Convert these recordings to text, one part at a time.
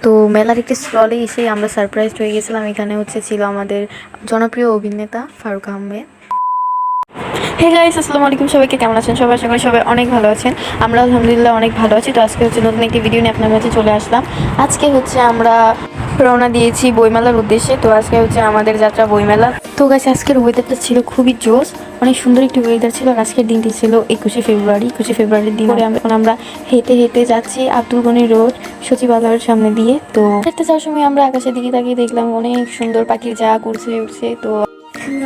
তো মেলার একটি স্টলে এসে আমরা সারপ্রাইজড হয়ে গেছিলাম। এখানে ছিল আমাদের জনপ্রিয় অভিনেতা ফারুক আহমেদ। হে গাইস, আসসালামু আলাইকুম। সবাইকে কেমন আছেন? সবাই আশা করি সবাই অনেক ভালো আছেন। আমরা আলহামদুলিল্লাহ অনেক ভালো আছি। তো আজকে নতুন একটি ভিডিও নিয়ে আপনার কাছে চলে আসলাম। আজকে আমরা রওনা দিয়েছি বইমেলার উদ্দেশ্যে। তো আজকে আমাদের যাত্রা বইমেলা। তো গাইস, আজকের ওয়েদারটা ছিল খুবই জোস, অনেক সুন্দর একটি ওয়েদার ছিল। আজকের দিনটি ছিল 21শে ফেব্রুয়ারি। 21শে ফেব্রুয়ারির দিন আমরা হেঁটে হেঁটে যাচ্ছি আব্দুল গনি রোড সচিবালয়ের সামনে দিয়ে। তো হেঁটে যাওয়ার সময় আমরা আকাশের দিকে তাকিয়ে দেখলাম অনেক সুন্দর পাখির ঝাঁক উঠছে।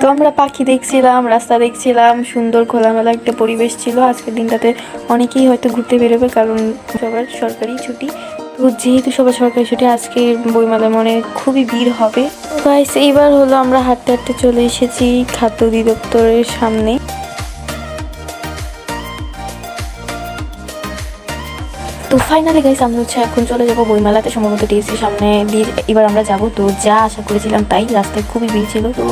তো আমরা পাখি দেখছিলাম, রাস্তা দেখছিলাম, সুন্দর খোলামেলা একটা পরিবেশ ছিল। আজকের দিনটাতে অনেকেই হয়তো ঘুরতে বেরোবে, কারণ সবার সরকারি ছুটি। তো যেহেতু সবার সরকারি ছুটি, আজকে বইমেলায় মনে খুবই ভিড় হবে। তো গাইস, এইবার আমরা হাঁটতে হাঁটতে চলে এসেছি খাদ্য অধিদপ্তরের সামনে। তো ফাইনালি গাইস, আমরা এখন চলে যাবো বইমেলাতে, সম্ভবত টিএসসির সামনে দিয়ে এবার আমরা যাব। তো যা আশা করেছিলাম তাই, রাস্তায় খুবই ভিড় ছিল। তো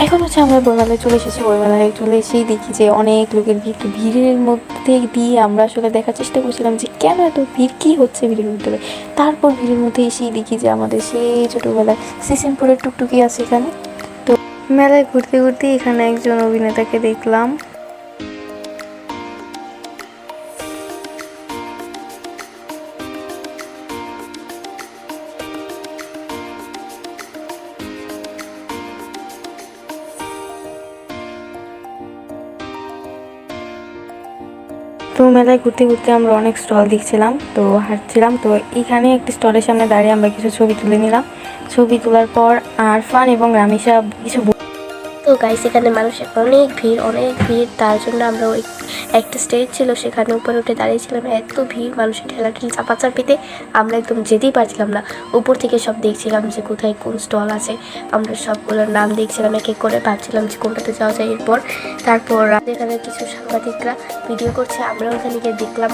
এখন আমরা বইমেলায় চলে এসেছি। বইমেলায় চলে এসেই দেখি যে অনেক লোকের ভিড়। তো ভিড়ের মধ্যে দিয়ে আমরা আসলে দেখার চেষ্টা করছিলাম যে কেন এত ভিড়, কী হচ্ছে ভিড়ের ভিতরে। তারপর ভিড়ের মধ্যে এসেই দেখি যে আমাদের সেই ছোটোবেলায় সিসিমপুরের টুকটুকি আছে এখানে। তো মেলায় ঘুরতে ঘুরতে এখানে একজন অভিনেতাকে দেখলাম। তো মেলায় ঘুরতে ঘুরতে আমরা অনেক স্টল দেখছিলাম, তো হাঁটছিলাম। তো এখানে একটি স্টলের সামনে দাঁড়িয়ে আমরা কিছু ছবি তুলে নিলাম। ছবি তোলার পর আরফান এবং রামিসা কিছু। তো গাইস, এখানে মানুষের অনেক ভিড়। তার জন্য আমরা ওই একটা স্টেজ ছিল, সেখানে উপরে উঠে দাঁড়িয়েছিলাম। এত ভিড়, মানুষের ঠেলাঠেলি চাপাচাপিতে আমরা একদম যেতেই পারছিলাম না। উপর থেকে সব দেখছিলাম যে কোথায় কোন স্টল আছে। আমরা সবগুলোর নাম দেখছিলাম, এক এক করে ভাবছিলাম যে কোনটাতে যাওয়া যায়। তারপর এখানে কিছু সাংবাদিকরা ভিডিও করছে, আমরা ওখানে গিয়ে দেখলাম।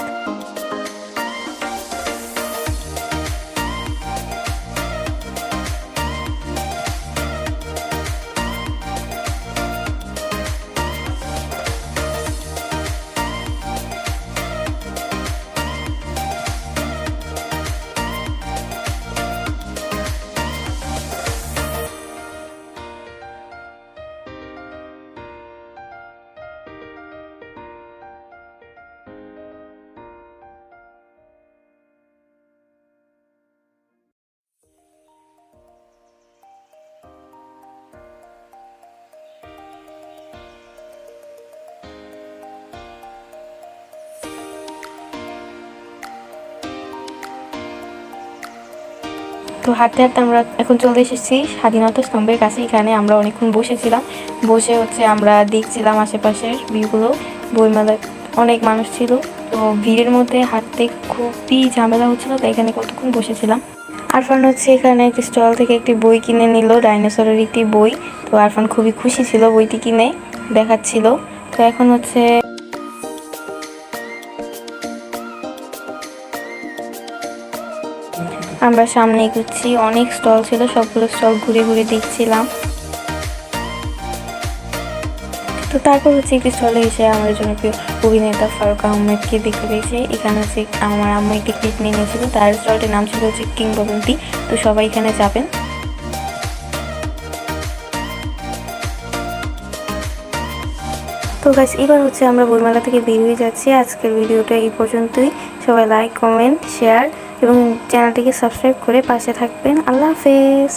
তো হাঁটতে হাঁটতে আমরা এখন চলে এসেছি স্বাধীনতা স্তম্ভের কাছে। এখানে আমরা অনেকক্ষণ বসেছিলাম। বসে আমরা দেখছিলাম আশেপাশের ভিউগুলো। বইমেলায় অনেক মানুষ ছিল, তো ভিড়ের মধ্যে হাঁটতে খুবই ঝামেলা হচ্ছিলো। তাই এখানে কতক্ষণ বসেছিলাম। আরফান এখানে একটি স্টল থেকে একটি বই কিনে নিল, ডাইনোসরের একটি বই। তো আরফান খুবই খুশি ছিল বইটি কিনে, দেখাচ্ছিল। তো এখন আমরা সামনে এগোচ্ছি। অনেক স্টল ছিল, সবগুলো স্টল ঘুরে ঘুরে দেখছিলাম। তো তারপর একটি স্টলে এসে আমার জনপ্রিয় অভিনেতা ফারুক আহমেদকে দেখতে পেয়েছি। এখানে আমার আম্মু একটি ক্লিপ নিয়ে নিয়েছিল। তার স্টলটির নাম ছিল কিংবদন্তি। তো সবাই এখানে যাবেন। তো গাইস, এবার আমরা বইমেলা থেকে বের হয়ে যাচ্ছি। আজকের ভিডিওটা এই পর্যন্তই। সবাই লাইক, কমেন্ট, শেয়ার এবং চ্যানেলটিকে সাবস্ক্রাইব করে পাশে থাকবেন। আল্লাহ হাফেজ।